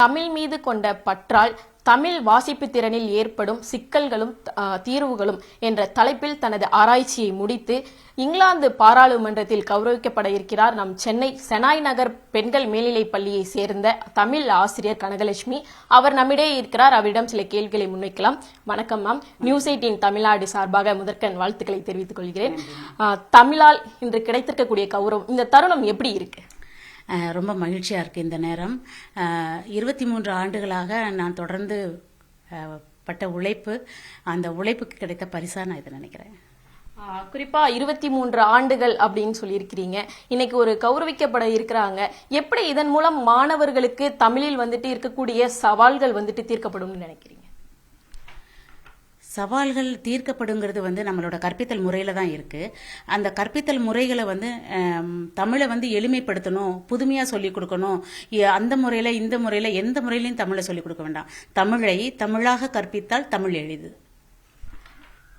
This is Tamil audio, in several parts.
தமிழ் மீது கொண்ட பற்றால் தமிழ் வாசிப்பு திறனில் ஏற்படும் சிக்கல்களும் தீர்வுகளும் என்ற தலைப்பில் தனது ஆராய்ச்சியை முடித்து இங்கிலாந்து பாராளுமன்றத்தில் கௌரவிக்கப்பட இருக்கிறார் நம் சென்னை செனாய் நகர் பெண்கள் மேல்நிலைப் பள்ளியை சேர்ந்த தமிழ் ஆசிரியர் கனகலட்சுமி. அவர் நம்மிடையே இருக்கிறார். அவரிடம் சில கேள்விகளை முன்வைக்கலாம். வணக்கம் மேம். நியூஸ் 18 தமிழ்நாடு சார்பாக முதற்கண் வாழ்த்துக்களை தெரிவித்துக் கொள்கிறேன். தமிழால் இன்று கிடைத்திருக்கக்கூடிய கௌரவம், இந்த தருணம் எப்படி இருக்கு? ரொம்ப மகிழ்ச்சியாக இருக்குது. இந்த நேரம் 23 ஆண்டுகளாக நான் தொடர்ந்து பட்ட உழைப்பு, அந்த உழைப்புக்கு கிடைத்த பரிசா நான் இதை நினைக்கிறேன். குறிப்பா 23 ஆண்டுகள் அப்படின்னு சொல்லியிருக்கிறீங்க. இன்னைக்கு ஒரு கௌரவிக்கப்பட இருக்கிறாங்க. எப்படி இதன் மூலம் மாணவர்களுக்கு தமிழில் இருக்கக்கூடிய சவால்கள் தீர்க்கப்படும் நினைக்கிறீங்க? சவால்கள் தீர்க்கப்படுங்கிறது நம்மளோட கற்பித்தல் முறையில் தான் இருக்குது. அந்த கற்பித்தல் முறைகளை தமிழை எளிமைப்படுத்தணும், புதுமையாக சொல்லிக் கொடுக்கணும். அந்த முறையில் இந்த முறையில் எந்த முறையிலையும் தமிழை சொல்லிக் கொடுக்க வேண்டாம். தமிழை தமிழாக கற்பித்தால் தமிழ் எளிது.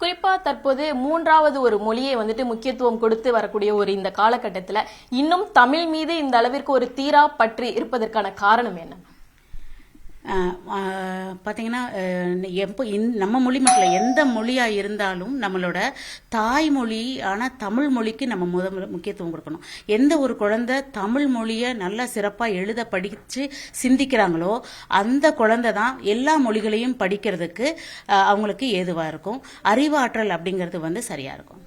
குறிப்பா தற்போது மூன்றாவது ஒரு மொழியை முக்கியத்துவம் கொடுத்து வரக்கூடிய இந்த காலகட்டத்தில் இன்னும் தமிழ் மீது இந்த அளவிற்கு ஒரு தீரா பற்றி இருப்பதற்கான காரணம் என்ன? பார்த்தீங்கன்னா, நம்ம மொழி மட்டும் இல்லை, எந்த மொழியாக இருந்தாலும் நம்மளோட தாய்மொழி ஆனால் தமிழ் மொழிக்கு நம்ம முக்கியத்துவம் கொடுக்கணும். எந்த ஒரு குழந்தை தமிழ் மொழியை நல்லா சிறப்பாக எழுத படித்து சிந்திக்கிறாங்களோ அந்த குழந்தை தான் எல்லா மொழிகளையும் படிக்கிறதுக்கு அவங்களுக்கு ஏதுவாக இருக்கும். அறிவாற்றல் அப்படிங்கிறது சரியாக இருக்கும்.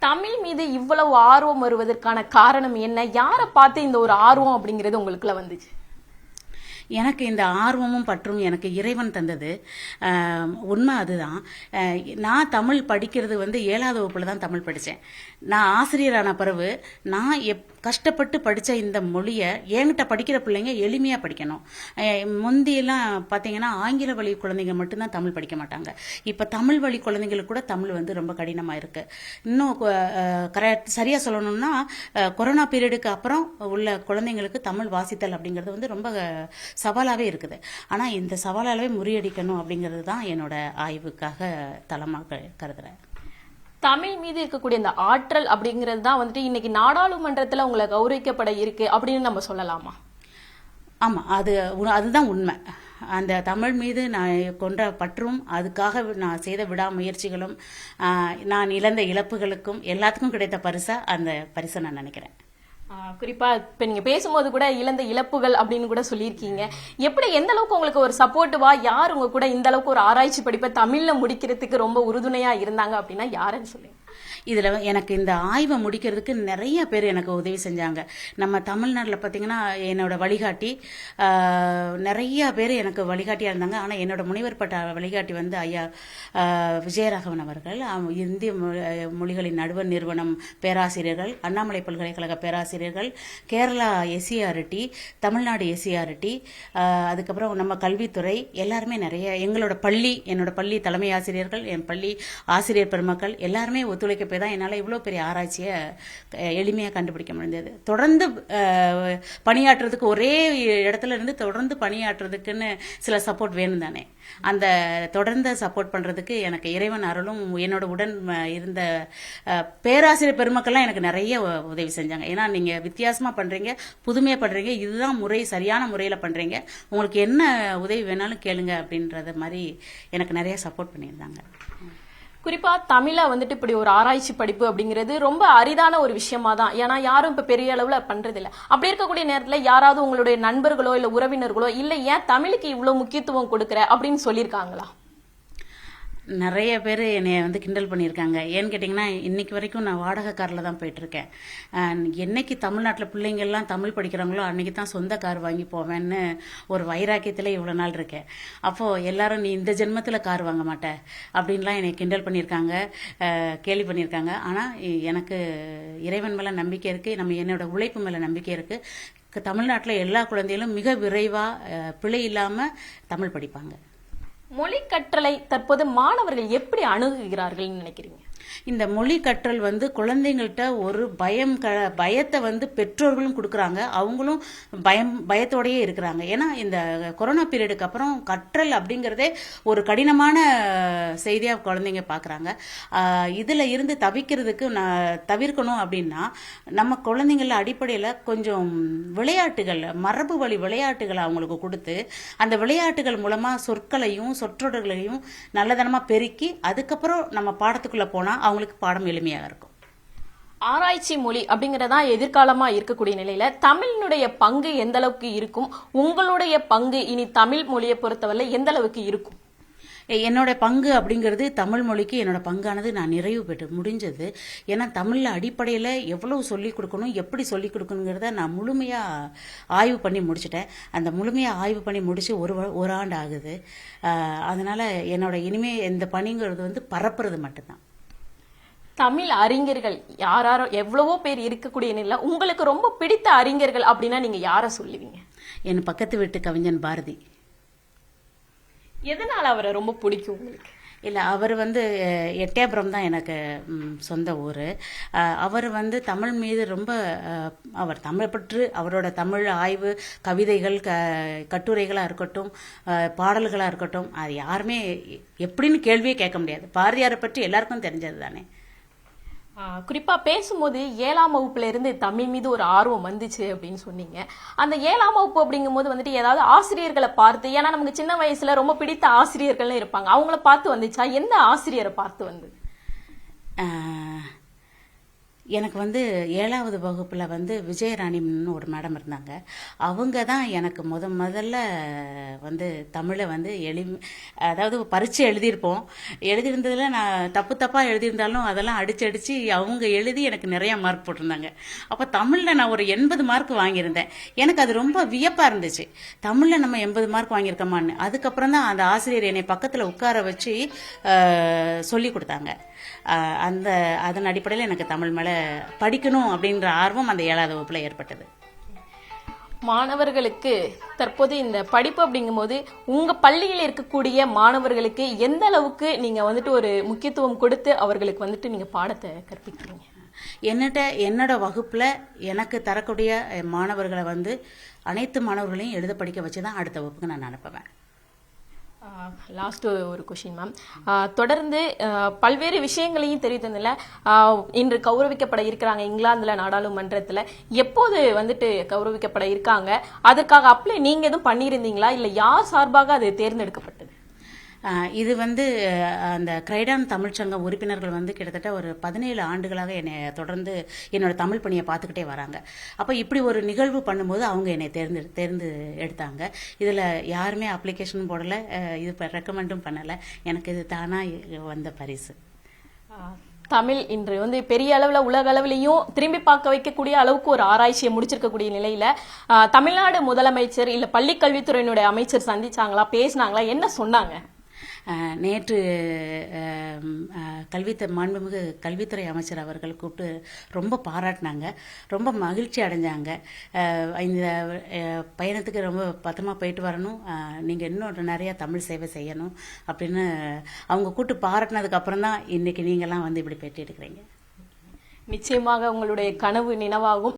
தமிழ் மீது இவ்வளவு ஆர்வம் வருவதற்கான காரணம் என்ன? யாரை பார்த்து இந்த ஒரு ஆர்வம் அப்படிங்கிறது உங்களுக்குள்ள வந்துச்சு? எனக்கு இந்த ஆர்வமும் பற்றும் எனக்கு இறைவன் தந்தது. உண்மை அதுதான். நான் தமிழ் படிக்கிறது 7ஆவது வகுப்புல தான் தமிழ் படித்தேன். நான் ஆசிரியரான பிறகு நான் கஷ்டப்பட்டு படித்த இந்த மொழியை என்கிட்ட படிக்கிற பிள்ளைங்க எளிமையாக படிக்கணும். முந்தியெல்லாம் பார்த்தீங்கன்னா ஆங்கில வழி குழந்தைங்க மட்டும்தான் தமிழ் படிக்க மாட்டாங்க. இப்போ தமிழ் வழி குழந்தைங்களுக்கு கூட தமிழ் ரொம்ப கடினமாக இருக்குது. இன்னும் சரியாக சொல்லணும்னா கொரோனா பீரியடுக்கு அப்புறம் உள்ள குழந்தைங்களுக்கு தமிழ் வாசித்தல் அப்படிங்கிறது ரொம்ப சவாலாகவே இருக்குது. ஆனால் இந்த சவாலாகவே முறியடிக்கணும் அப்படிங்கிறது தான் என்னோட ஆய்வுக்காக தளமாக கருதுறேன். தமிழ் மீது இருக்கக்கூடிய இந்த ஆற்றல் அப்படிங்கிறது தான் இன்னைக்கு நாடாளுமன்றத்தில் உங்களை கௌரவிக்கப்பட இருக்கு அப்படின்னு நம்ம சொல்லலாமா? ஆமாம், அதுதான் உண்மை. அந்த தமிழ் மீது நான் கொண்ட பற்றும், அதுக்காக நான் செய்த விடாமுயற்சிகளும், நான் இழந்த இழப்புகளுக்கும் எல்லாத்துக்கும் கிடைத்த பரிசா அந்த பரிசை நான் நினைக்கிறேன். குறிப்பா இப்ப நீங்க பேசும்போது கூட இழந்த இழப்புகள் அப்படின்னு கூட சொல்லியிருக்கீங்க. எப்படி, எந்த அளவுக்கு உங்களுக்கு ஒரு சப்போர்ட்டிவா, யார் உங்க கூட இந்த அளவுக்கு ஒரு ஆராய்ச்சி படிப்பை தமிழ்ல முடிக்கிறதுக்கு ரொம்ப உறுதுணையா இருந்தாங்க அப்படின்னா யாருன்னு சொல்லுங்க. இதில் எனக்கு இந்த ஆய்வை முடிக்கிறதுக்கு நிறைய பேர் எனக்கு உதவி செஞ்சாங்க. நம்ம தமிழ்நாட்டில் பார்த்தீங்கன்னா என்னோட வழிகாட்டி நிறைய பேர் எனக்கு வழிகாட்டியாக இருந்தாங்க. ஆனால் என்னோட முனைவர் பட்ட வழிகாட்டி ஐயா விஜயராகவன் அவர்கள், இந்திய மொழிகளின் நடுவர் நிறுவனம் பேராசிரியர்கள், அண்ணாமலை பல்கலைக்கழக பேராசிரியர்கள், கேரளா SCRT, தமிழ்நாடு SCRT, அதுக்கப்புறம் நம்ம கல்வித்துறை, எல்லாருமே நிறைய என்னோட பள்ளி தலைமை ஆசிரியர்கள், என் பள்ளி ஆசிரியர் பெருமக்கள் எல்லாருமே ஒத்துழைக்க தான் என்னால் இவ்வளோ பெரிய ஆராய்ச்சியை எளிமையாக கண்டுபிடிக்க முடிந்தது. தொடர்ந்து பணியாற்றுறதுக்கு, ஒரே இடத்துல இருந்து தொடர்ந்து பணியாற்றுறதுக்குன்னு சில சப்போர்ட் வேணும் தானே. அந்த தொடர்ந்து சப்போர்ட் பண்ணுறதுக்கு எனக்கு இறைவன் அருளும் என்னோட உடன் இருந்த பேராசிரியர் பெருமக்கள்லாம் எனக்கு நிறைய உதவி செஞ்சாங்க. ஏன்னா நீங்கள் வித்தியாசமாக பண்ணுறீங்க, புதுமையாக பண்ணுறீங்க, இதுதான் முறை, சரியான முறையில் பண்ணுறீங்க, உங்களுக்கு என்ன உதவி வேணாலும் கேளுங்க அப்படின்றது மாதிரி எனக்கு நிறைய சப்போர்ட் பண்ணியிருந்தாங்க. குறிப்பா தமிழை இப்படி ஒரு ஆராய்ச்சி படிப்பு அப்படிங்கிறது ரொம்ப அரிதான ஒரு விஷயமா தான். ஏன்னா யாரும் இப்ப பெரிய அளவுல பண்றது இல்லை. அப்படி இருக்கக்கூடிய நேரத்துல யாராவது உங்களுடைய நண்பர்களோ இல்ல உறவினர்களோ இல்ல ஏன் தமிழுக்கு இவ்வளவு முக்கியத்துவம் கொடுக்குற அப்படின்னு சொல்லியிருக்காங்களா? நிறைய பேர் என்னை கிண்டல் பண்ணியிருக்காங்க. ஏன்னு கேட்டிங்கன்னா, இன்னைக்கு வரைக்கும் நான் வாடகை காரில் தான் போயிட்டுருக்கேன். என்னைக்கு தமிழ்நாட்டில் பிள்ளைங்கள்லாம் தமிழ் படிக்கிறாங்களோ அன்றைக்கி தான் சொந்த கார் வாங்கி போவேன்னு ஒரு வைராக்கியத்தில் இவ்வளோ நாள் இருக்கேன். அப்போது எல்லாரும் நீ இந்த ஜென்மத்தில் கார் வாங்க மாட்ட அப்படின்லாம் என்னை கிண்டல் பண்ணியிருக்காங்க, கேலி பண்ணியிருக்காங்க. ஆனால் எனக்கு இறைவன் மேலே நம்பிக்கை இருக்குது, என்னோட உழைப்பு மேலே நம்பிக்கை இருக்குது. தமிழ்நாட்டில் எல்லா குழந்தைகளும் மிக விரைவாக பிழை இல்லாமல் தமிழ் படிப்பாங்க. மொழி கற்றலை தற்போது மாணவர்கள் எப்படி அணுகுகிறார்கள் நினைக்கிறீங்க? இந்த மொழி கற்றல் வந்து குழந்தைங்கள்ட்ட ஒரு பயத்தை வந்து பெற்றோர்களும் கொடுக்குறாங்க, அவங்களும் பயத்தோடயே இருக்கிறாங்க. ஏன்னா இந்த கொரோனா பீரியடுக்கு அப்புறம் கற்றல் அப்படிங்கிறதே ஒரு கடினமான செய்தியாக குழந்தைங்க பார்க்குறாங்க. இதில் இருந்து தவிர்க்கணும் அப்படின்னா நம்ம குழந்தைங்கள அடிப்படையில் கொஞ்சம் விளையாட்டுகள், மரபு வழி விளையாட்டுகளை அவங்களுக்கு கொடுத்து அந்த விளையாட்டுகள் மூலமாக சொற்களையும் சொற்றொடர்களையும் நல்லதனமாக பெருக்கி அதுக்கப்புறம் நம்ம பாடத்துக்குள்ளே போனால் அவங்களுக்கு பாடம் எளிமையாக இருக்கும். ஆராய்ச்சி மொழி அப்படிங்கறதா எதிர்காலமா இருக்கக்கூடிய நிலையில தமிழினுடைய பங்கு எந்த அளவுக்கு இருக்கும், உங்களுடைய பங்கு இனி தமிழ் மொழியை பொறுத்தவரை எந்த அளவுக்கு இருக்கும்? என்னோட பங்கு அப்படிங்கிறது தமிழ் மொழிக்கு என்னோட பங்கானது நான் நிறைவு பெற்று முடிஞ்சது. ஏன்னா தமிழில் அடிப்படையில் எவ்வளவு சொல்லிக் கொடுக்கணும், எப்படி சொல்லிக் கொடுக்கணுங்கிறத நான் முழுமையாக ஆய்வு பண்ணி முடிச்சிட்டேன். அந்த முழுமையாக ஆய்வு பண்ணி முடிச்சு ஒரு ஆண்டு ஆகுது. அதனால் என்னோட இனிமே இந்த பணிங்கிறது வந்து பரப்புறது மட்டும்தான். தமிழ் அறிஞர்கள் யாரோ எவ்வளவோ பேர் இருக்கக்கூடிய நிலையில உங்களுக்கு ரொம்ப பிடித்த அறிஞர்கள் அப்படின்னா நீங்க யார சொல்லுவீங்க? என் பக்கத்து வீட்டு கவிஞன் பாரதி. எதனால அவரை ரொம்ப பிடிக்கும் உங்களுக்கு? இல்லை, அவர் வந்து எட்டயபுரம் தான் எனக்கு சொந்த ஊர். அவர் வந்து தமிழ் மீது ரொம்ப அவர் தமிழ் பற்று, அவரோட தமிழ் ஆய்வு, கவிதைகள், கட்டுரைகளாக இருக்கட்டும், பாடல்களாக இருக்கட்டும், அது யாருமே எப்படின்னு கேள்வியே கேட்க முடியாது. பாரதியாரை பற்றி எல்லாருக்கும் தெரிஞ்சது தானே. குறிப்பா பேசும்போது 7ஆம் வகுப்புல இருந்து தமிழ் மீது ஒரு ஆர்வம் வந்துச்சு அப்படின்னு சொன்னீங்க. அந்த 7ஆம் வகுப்பு அப்படிங்கும் போது வந்துட்டு ஏதாவது ஆசிரியர்களை பார்த்து, ஏன்னா நமக்கு சின்ன வயசுல ரொம்ப பிடித்த ஆசிரியர்கள்லாம் இருப்பாங்க, அவங்கள பார்த்து வந்துச்சா? எந்த ஆசிரியரை பார்த்து வந்து? எனக்கு வந்து 7வது வகுப்பில் வந்து விஜயராணின்னு ஒரு மேடம் இருந்தாங்க. அவங்க தான் எனக்கு முதல்ல வந்து தமிழை வந்து அதாவது பரீட்சை எழுதியிருந்ததில் நான் தப்பாக எழுதியிருந்தாலும் அதெல்லாம் அடிச்சு அவங்க எழுதி எனக்கு நிறையா மார்க் போட்டிருந்தாங்க. அப்போ தமிழில் நான் ஒரு 80 மார்க் வாங்கியிருந்தேன். எனக்கு அது ரொம்ப வியப்பாக இருந்துச்சு, தமிழில் நம்ம 80 மார்க் வாங்கியிருக்கோமான்னு. அதுக்கப்புறம் தான் அந்த ஆசிரியர் என்னை பக்கத்தில் உட்கார வச்சு சொல்லி கொடுத்தாங்க. அதன் அடிப்படையில் எனக்கு தமிழ் மேலே படிக்கணும் அப்படின்ற ஆர்வம் அந்த 7வது வகுப்புல ஏற்பட்டது. மாணவர்களுக்கு தற்போது இந்த படிப்பு அப்படிங்கும்போது உங்க பள்ளியில் இருக்கக்கூடிய மாணவர்களுக்கு எந்த அளவுக்கு நீங்க வந்துட்டு ஒரு முக்கியத்துவம் கொடுத்து அவர்களுக்கு வந்துட்டு நீங்க பாடத்தை கற்பிக்கிறீங்க? என்னோட வகுப்புல எனக்கு தரக்கூடிய மாணவர்களை வந்து அனைத்து மாணவர்களையும் எழுத படிக்க வச்சுதான் அடுத்த வகுப்புக்கு நான் அனுப்புவேன். லாஸ்ட் ஒரு கொஸ்டின் மேம், தொடர்ந்து பல்வேறு விஷயங்களையும் தெரிவித்ததில்ல, இன்று கௌரவிக்கப்பட இருக்கிறாங்க இங்கிலாந்துல நாடாளுமன்றத்துல. எப்போது வந்துட்டு கௌரவிக்கப்பட இருக்காங்க, அதற்காக அப்ளை நீங்க எதுவும் பண்ணியிருந்தீங்களா, இல்ல யார் சார்பாக அது தேர்ந்தெடுக்கப்பட்டது? இது வந்து அந்த கிரைடான் தமிழ்ச்சங்க உறுப்பினர்கள் வந்து கிட்டத்தட்ட ஒரு 17 ஆண்டுகளாக என்னை தொடர்ந்து என்னோட தமிழ் பணியை பார்த்துக்கிட்டே வராங்க. அப்போ இப்படி ஒரு நிகழ்வு பண்ணும்போது அவங்க என்னை தேர்ந்து எடுத்தாங்க. இதில் யாருமே அப்ளிகேஷன் போடலை, இது ரெக்கமெண்டும் பண்ணலை. எனக்கு இது தானாக வந்த பரிசு. தமிழ் இன்று வந்து பெரிய அளவுல உலக அளவிலையும் திரும்பி பார்க்க வைக்கக்கூடிய அளவுக்கு ஒரு ஆராய்ச்சியை முடிச்சிருக்கக்கூடிய நிலையில தமிழ்நாடு முதலமைச்சர் இல்ல பள்ளி கல்வித்துறையினுடைய அமைச்சர் சந்திச்சாங்களா, பேசினாங்களா, என்ன சொன்னாங்க? நேற்று மாண்புமிகு கல்வித்துறை அமைச்சர் அவர்கள் கூப்பிட்டு ரொம்ப பாராட்டினாங்க, ரொம்ப மகிழ்ச்சி அடைஞ்சாங்க. இந்த பயணத்துக்கு ரொம்ப பத்திரமா போயிட்டு வரணும், நீங்கள் இன்னும் நிறையா தமிழ் சேவை செய்யணும் அப்படின்னு அவங்க கூப்பிட்டு பாராட்டினதுக்கு அப்புறம் தான் இன்னைக்கு நீங்கள்லாம் வந்து இப்படி பேட்டி எடுக்கிறீங்க. நிச்சயமாக உங்களுடைய கனவு நினைவாகும்.